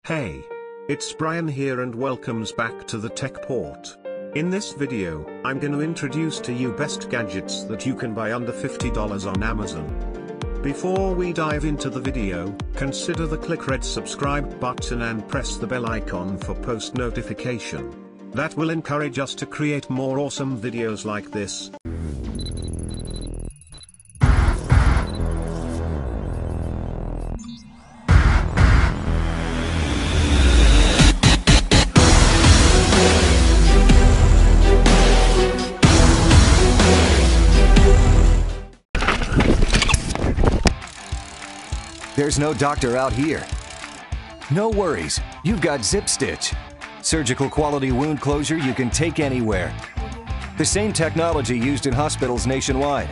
Hey, it's Brian here and welcomes back to the Tech Port. In this video, I'm going to introduce to you best gadgets that you can buy under $50 on Amazon. Before we dive into the video, consider the click red subscribe button and press the bell icon for post notification. That will encourage us to create more awesome videos like this. There's no doctor out here. No worries, you've got Zip Stitch. Surgical quality wound closure you can take anywhere. The same technology used in hospitals nationwide.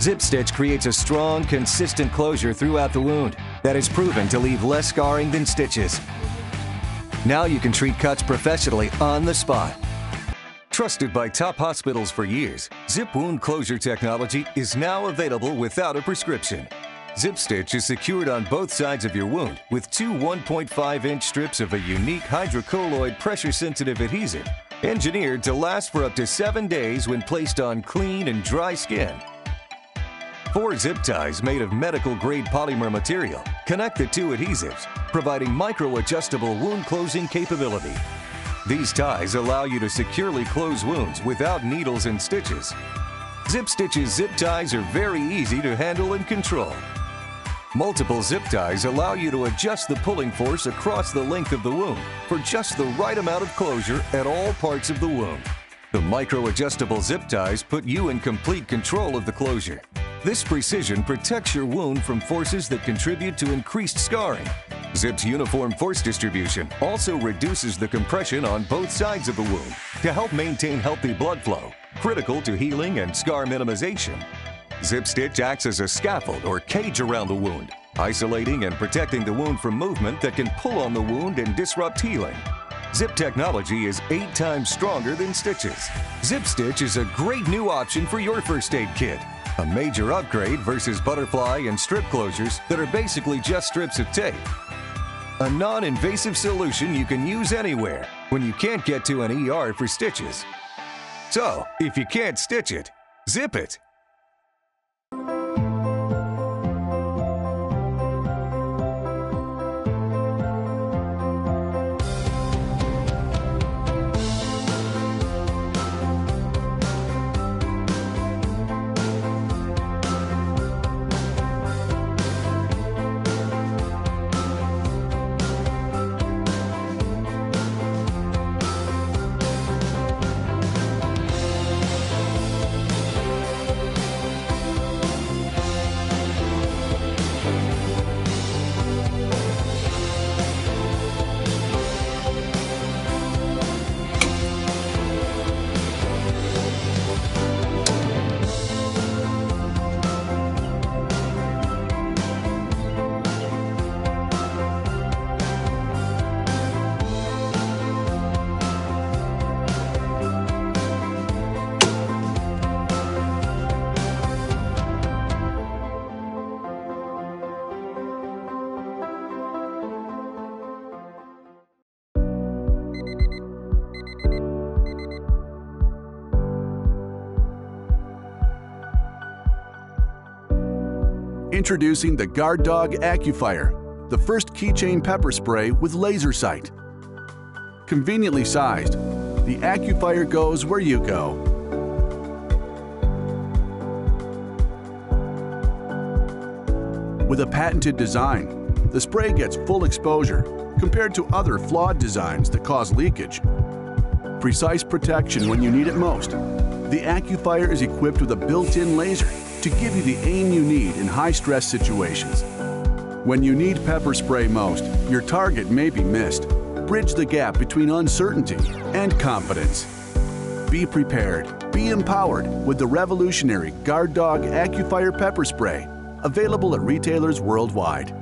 Zip Stitch creates a strong, consistent closure throughout the wound that is proven to leave less scarring than stitches. Now you can treat cuts professionally on the spot. Trusted by top hospitals for years, Zip Wound Closure technology is now available without a prescription. Zip Stitch is secured on both sides of your wound with two 1.5-inch strips of a unique hydrocolloid pressure-sensitive adhesive, engineered to last for up to 7 days when placed on clean and dry skin. 4 zip ties made of medical-grade polymer material connect the two adhesives, providing micro-adjustable wound closing capability. These ties allow you to securely close wounds without needles and stitches. Zip Stitch's zip ties are very easy to handle and control. Multiple zip ties allow you to adjust the pulling force across the length of the wound for just the right amount of closure at all parts of the wound. The micro-adjustable zip ties put you in complete control of the closure. This precision protects your wound from forces that contribute to increased scarring. Zip's uniform force distribution also reduces the compression on both sides of the wound to help maintain healthy blood flow, critical to healing and scar minimization. Zip Stitch acts as a scaffold or cage around the wound, isolating and protecting the wound from movement that can pull on the wound and disrupt healing. Zip technology is 8 times stronger than stitches. Zip Stitch is a great new option for your first aid kit. A major upgrade versus butterfly and strip closures that are basically just strips of tape. A non-invasive solution you can use anywhere when you can't get to an ER for stitches. So, if you can't stitch it, zip it. Introducing the Guard Dog AccuFire, the first keychain pepper spray with laser sight. Conveniently sized, the AccuFire goes where you go. With a patented design, the spray gets full exposure compared to other flawed designs that cause leakage. Precise protection when you need it most. The AccuFire is equipped with a built-in laser to give you the aim you need in high-stress situations. When you need pepper spray most, your target may be missed. Bridge the gap between uncertainty and confidence. Be prepared, be empowered with the revolutionary Guard Dog AccuFire pepper spray, available at retailers worldwide.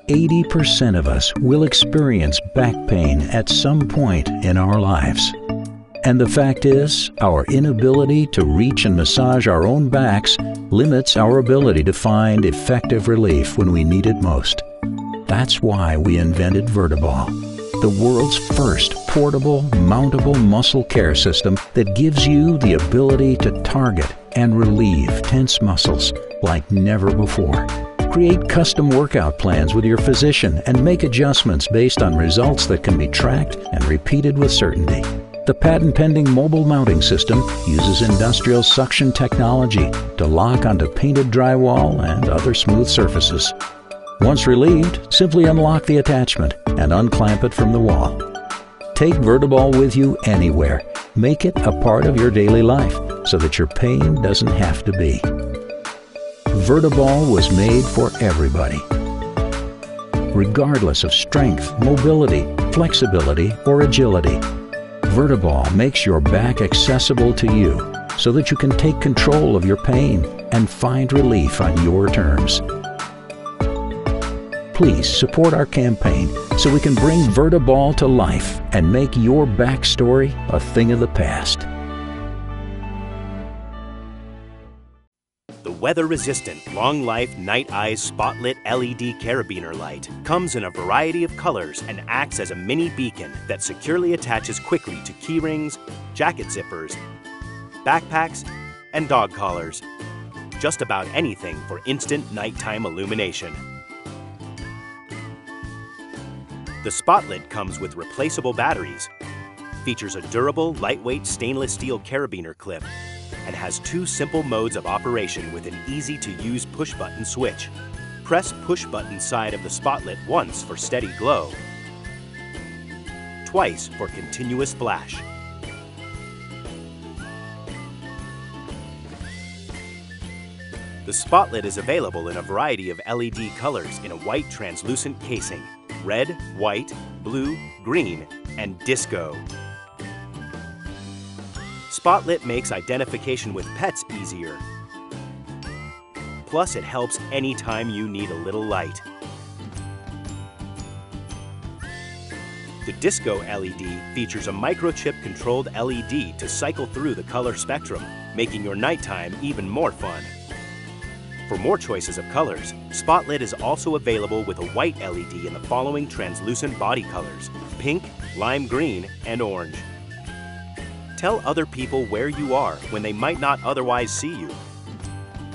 80% of us will experience back pain at some point in our lives. And the fact is, our inability to reach and massage our own backs limits our ability to find effective relief when we need it most. That's why we invented Verteball, the world's first portable, mountable muscle care system that gives you the ability to target and relieve tense muscles like never before. Create custom workout plans with your physician and make adjustments based on results that can be tracked and repeated with certainty. The patent-pending mobile mounting system uses industrial suction technology to lock onto painted drywall and other smooth surfaces. Once relieved, simply unlock the attachment and unclamp it from the wall. Take Verteball with you anywhere. Make it a part of your daily life so that your pain doesn't have to be. Verteball was made for everybody, regardless of strength, mobility, flexibility, or agility. Verteball makes your back accessible to you so that you can take control of your pain and find relief on your terms. Please support our campaign so we can bring Verteball to life and make your backstory a thing of the past. The weather-resistant, long-life Night Eyes Spotlit LED Carabiner light comes in a variety of colors and acts as a mini beacon that securely attaches quickly to key rings, jacket zippers, backpacks, and dog collars. Just about anything for instant nighttime illumination. The Spotlit comes with replaceable batteries, features a durable, lightweight stainless steel carabiner clip, and has two simple modes of operation with an easy-to-use push-button switch. Press push-button side of the Spotlit once for steady glow, twice for continuous flash. The Spotlit is available in a variety of LED colors in a white translucent casing: red, white, blue, green, and disco. Spotlit makes identification with pets easier. Plus, it helps anytime you need a little light. The Disco LED features a microchip-controlled LED to cycle through the color spectrum, making your nighttime even more fun. For more choices of colors, Spotlit is also available with a white LED in the following translucent body colors: pink, lime green, and orange. Tell other people where you are when they might not otherwise see you.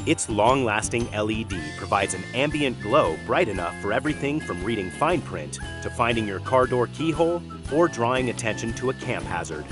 Its long-lasting LED provides an ambient glow bright enough for everything from reading fine print to finding your car door keyhole or drawing attention to a camp hazard.